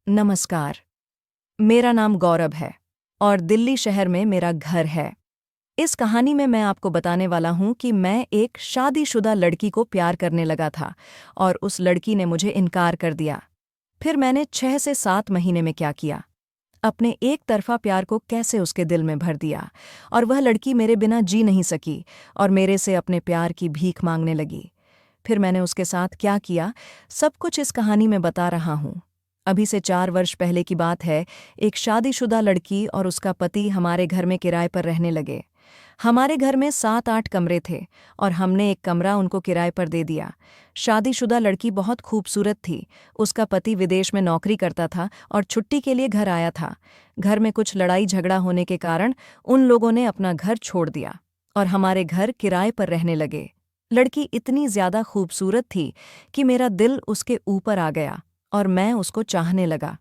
नमस्कार। मेरा नाम गौरव है और दिल्ली शहर में मेरा घर है। इस कहानी में मैं आपको बताने वाला हूं कि मैं एक शादीशुदा लड़की को प्यार करने लगा था और उस लड़की ने मुझे इनकार कर दिया। फिर मैंने 6 से 7 महीने में क्या किया, अपने एक तरफा प्यार को कैसे उसके दिल में भर दिया और वह लड़की मेरे बिना जी नहीं सकी और मेरे से अपने प्यार की भीख मांगने लगी। फिर मैंने उसके साथ क्या किया, सब कुछ इस कहानी में बता रहा हूं। अभी से 4 वर्ष पहले की बात है। एक शादीशुदा लड़की और उसका पति हमारे घर में किराए पर रहने लगे। हमारे घर में 7-8 कमरे थे और हमने एक कमरा उनको किराए पर दे दिया। शादीशुदा लड़की बहुत खूबसूरत थी। उसका पति विदेश में नौकरी करता था और छुट्टी के लिए घर आया था। घर में कुछ लड़ाई झगड़ा होने के कारण उन लोगों ने अपना घर छोड़ दिया और हमारे घर किराए पर रहने लगे। लड़की इतनी ज्यादा खूबसूरत थी कि मेरा दिल उसके ऊपर आ गया और मैं उसको चाहने लगा।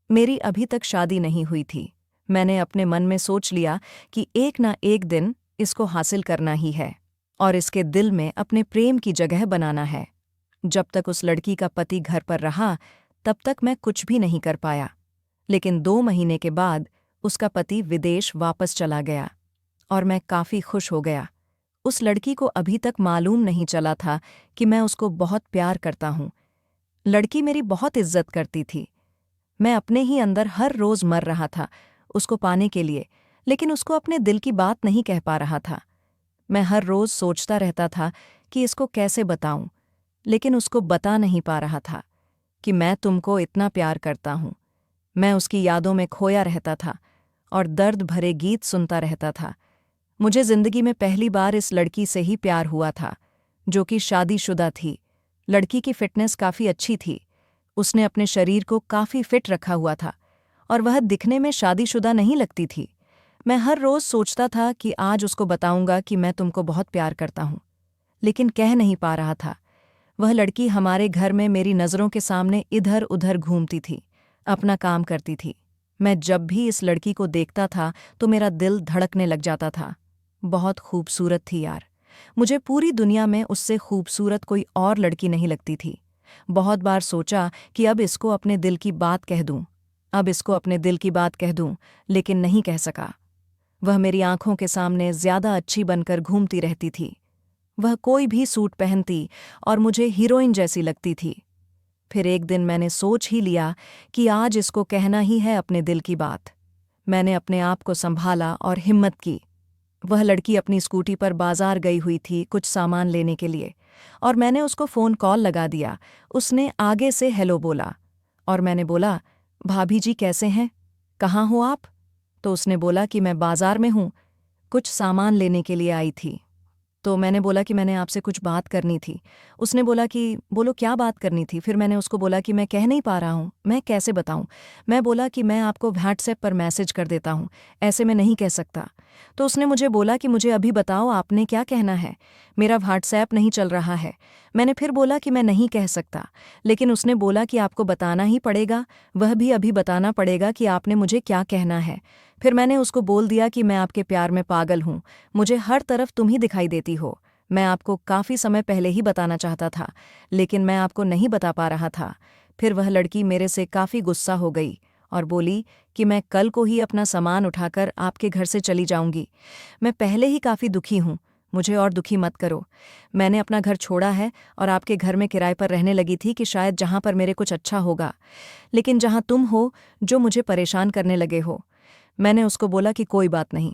मेरी अभी तक शादी नहीं हुई थी। मैंने अपने मन में सोच लिया कि एक ना एक दिन इसको हासिल करना ही है और इसके दिल में अपने प्रेम की जगह बनाना है। जब तक उस लड़की का पति घर पर रहा, तब तक मैं कुछ भी नहीं कर पाया। लेकिन 2 महीने के बाद उसका पति विदेश वापस चला गया और मैं काफी खुश हो गया। उस लड़की को अभी तक मालूम नहीं चला था कि मैं उसको बहुत प्यार करता हूँ। लड़की मेरी बहुत इज्जत करती थी। मैं अपने ही अंदर हर रोज मर रहा था उसको पाने के लिए, लेकिन उसको अपने दिल की बात नहीं कह पा रहा था। मैं हर रोज सोचता रहता था कि इसको कैसे बताऊं, लेकिन उसको बता नहीं पा रहा था कि मैं तुमको इतना प्यार करता हूं। मैं उसकी यादों में खोया रहता था और दर्द भरे गीत सुनता रहता था। मुझे जिंदगी में पहली बार इस लड़की से ही प्यार हुआ था, जो कि शादीशुदा थी। लड़की की फिटनेस काफी अच्छी थी। उसने अपने शरीर को काफी फिट रखा हुआ था और वह दिखने में शादीशुदा नहीं लगती थी। मैं हर रोज सोचता था कि आज उसको बताऊंगा कि मैं तुमको बहुत प्यार करता हूं, लेकिन कह नहीं पा रहा था। वह लड़की हमारे घर में मेरी नज़रों के सामने इधर उधर घूमती थी, अपना काम करती थी। मैं जब भी इस लड़की को देखता था तो मेरा दिल धड़कने लग जाता था। बहुत खूबसूरत थी यार। मुझे पूरी दुनिया में उससे खूबसूरत कोई और लड़की नहीं लगती थी। बहुत बार सोचा कि अब इसको अपने दिल की बात कह दूं, लेकिन नहीं कह सका। वह मेरी आंखों के सामने ज्यादा अच्छी बनकर घूमती रहती थी। वह कोई भी सूट पहनती और मुझे हीरोइन जैसी लगती थी। फिर एक दिन मैंने सोच ही लिया कि आज इसको कहना ही है अपने दिल की बात। मैंने अपने आप को संभाला और हिम्मत की। वह लड़की अपनी स्कूटी पर बाजार गई हुई थी कुछ सामान लेने के लिए और मैंने उसको फ़ोन कॉल लगा दिया। उसने आगे से हेलो बोला और मैंने बोला, भाभी जी कैसे हैं, कहाँ हो आप? तो उसने बोला कि मैं बाजार में हूँ, कुछ सामान लेने के लिए आई थी। तो मैंने बोला कि मैंने आपसे कुछ बात करनी थी। उसने बोला कि बोलो क्या बात करनी थी। फिर मैंने उसको बोला कि मैं कह नहीं पा रहा हूँ, मैं कैसे बताऊँ। मैं बोला कि मैं आपको व्हाट्सएप पर मैसेज कर देता हूँ, ऐसे मैं नहीं कह सकता। तो उसने मुझे बोला कि मुझे अभी बताओ आपने क्या कहना है, मेरा व्हाट्सएप नहीं चल रहा है। मैंने फिर बोला कि मैं नहीं कह सकता, लेकिन उसने बोला कि आपको बताना ही पड़ेगा, वह भी अभी बताना पड़ेगा कि आपने मुझे क्या कहना है। फिर मैंने उसको बोल दिया कि मैं आपके प्यार में पागल हूँ, मुझे हर तरफ तुम ही दिखाई देती हो। मैं आपको काफ़ी समय पहले ही बताना चाहता था, लेकिन मैं आपको नहीं बता पा रहा था। फिर वह लड़की मेरे से काफ़ी गुस्सा हो गई और बोली कि मैं कल को ही अपना सामान उठाकर आपके घर से चली जाऊंगी। मैं पहले ही काफ़ी दुखी हूँ, मुझे और दुखी मत करो। मैंने अपना घर छोड़ा है और आपके घर में किराए पर रहने लगी थी कि शायद जहाँ पर मेरे कुछ अच्छा होगा, लेकिन जहाँ तुम हो जो मुझे परेशान करने लगे हो। मैंने उसको बोला कि कोई बात नहीं,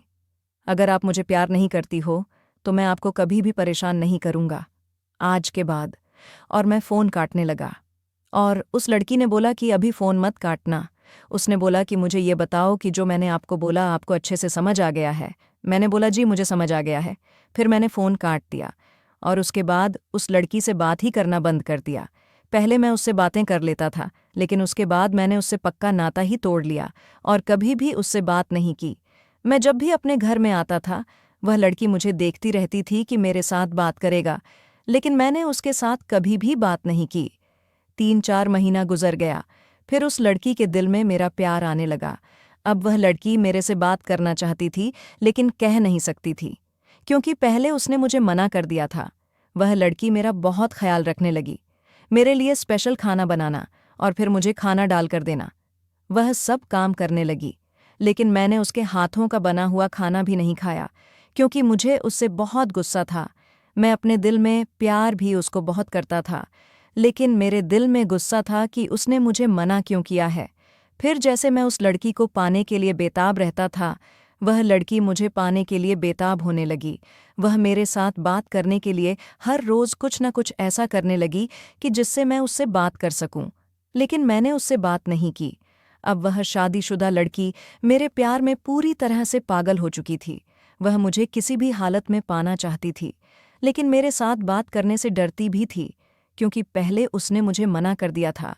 अगर आप मुझे प्यार नहीं करती हो तो मैं आपको कभी भी परेशान नहीं करूंगा आज के बाद। और मैं फ़ोन काटने लगा और उस लड़की ने बोला कि अभी फ़ोन मत काटना। उसने बोला कि मुझे ये बताओ कि जो मैंने आपको बोला आपको अच्छे से समझ आ गया है। मैंने बोला जी मुझे समझ आ गया है। फिर मैंने फ़ोन काट दिया और उसके बाद उस लड़की से बात ही करना बंद कर दिया। पहले मैं उससे बातें कर लेता था, लेकिन उसके बाद मैंने उससे पक्का नाता ही तोड़ लिया और कभी भी उससे बात नहीं की। मैं जब भी अपने घर में आता था, वह लड़की मुझे देखती रहती थी कि मेरे साथ बात करेगा, लेकिन मैंने उसके साथ कभी भी बात नहीं की। 3-4 महीना गुजर गया, फिर उस लड़की के दिल में मेरा प्यार आने लगा। अब वह लड़की मेरे से बात करना चाहती थी, लेकिन कह नहीं सकती थी, क्योंकि पहले उसने मुझे मना कर दिया था। वह लड़की मेरा बहुत ख्याल रखने लगी, मेरे लिए स्पेशल खाना बनाना और फिर मुझे खाना डाल कर देना। वह सब काम करने लगी, लेकिन मैंने उसके हाथों का बना हुआ खाना भी नहीं खाया, क्योंकि मुझे उससे बहुत गुस्सा था। मैं अपने दिल में प्यार भी उसको बहुत करता था, लेकिन मेरे दिल में गुस्सा था कि उसने मुझे मना क्यों किया है। फिर जैसे मैं उस लड़की को पाने के लिए बेताब रहता था, वह लड़की मुझे पाने के लिए बेताब होने लगी। वह मेरे साथ बात करने के लिए हर रोज़ कुछ न कुछ ऐसा करने लगी कि जिससे मैं उससे बात कर सकूं, लेकिन मैंने उससे बात नहीं की। अब वह शादीशुदा लड़की मेरे प्यार में पूरी तरह से पागल हो चुकी थी। वह मुझे किसी भी हालत में पाना चाहती थी, लेकिन मेरे साथ बात करने से डरती भी थी, क्योंकि पहले उसने मुझे मना कर दिया था।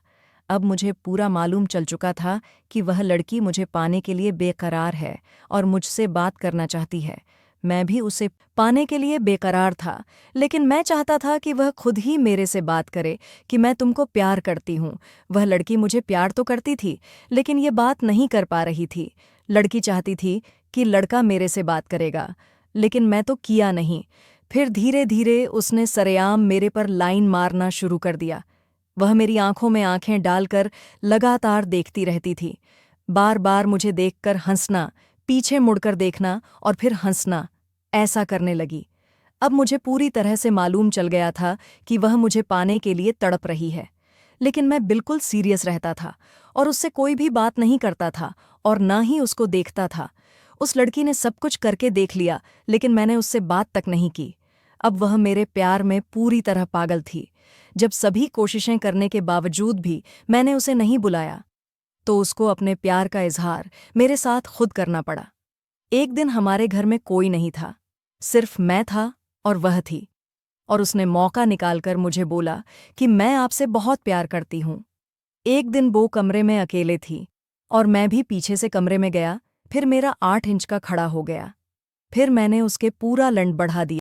अब मुझे पूरा मालूम चल चुका था कि वह लड़की मुझे पाने के लिए बेकरार है और मुझसे बात करना चाहती है। मैं भी उसे पाने के लिए बेकरार था, लेकिन मैं चाहता था कि वह खुद ही मेरे से बात करे कि मैं तुमको प्यार करती हूँ। वह लड़की मुझे प्यार तो करती थी, लेकिन ये बात नहीं कर पा रही थी। लड़की चाहती थी कि लड़का मेरे से बात करेगा, लेकिन मैं तो किया नहीं। फिर धीरे धीरे उसने सरेआम मेरे पर लाइन मारना शुरू कर दिया। वह मेरी आंखों में आंखें डालकर लगातार देखती रहती थी। बार बार मुझे देखकर हंसना, पीछे मुड़कर देखना और फिर हंसना, ऐसा करने लगी। अब मुझे पूरी तरह से मालूम चल गया था कि वह मुझे पाने के लिए तड़प रही है, लेकिन मैं बिल्कुल सीरियस रहता था और उससे कोई भी बात नहीं करता था और ना ही उसको देखता था। उस लड़की ने सब कुछ करके देख लिया, लेकिन मैंने उससे बात तक नहीं की। अब वह मेरे प्यार में पूरी तरह पागल थी। जब सभी कोशिशें करने के बावजूद भी मैंने उसे नहीं बुलाया, तो उसको अपने प्यार का इजहार मेरे साथ खुद करना पड़ा। एक दिन हमारे घर में कोई नहीं था, सिर्फ मैं था और वह थी, और उसने मौका निकालकर मुझे बोला कि मैं आपसे बहुत प्यार करती हूँ। एक दिन वो कमरे में अकेले थी और मैं भी पीछे से कमरे में गया। फिर मेरा 8 इंच का खड़ा हो गया। फिर मैंने उसके पूरा लंड बढ़ा दिया।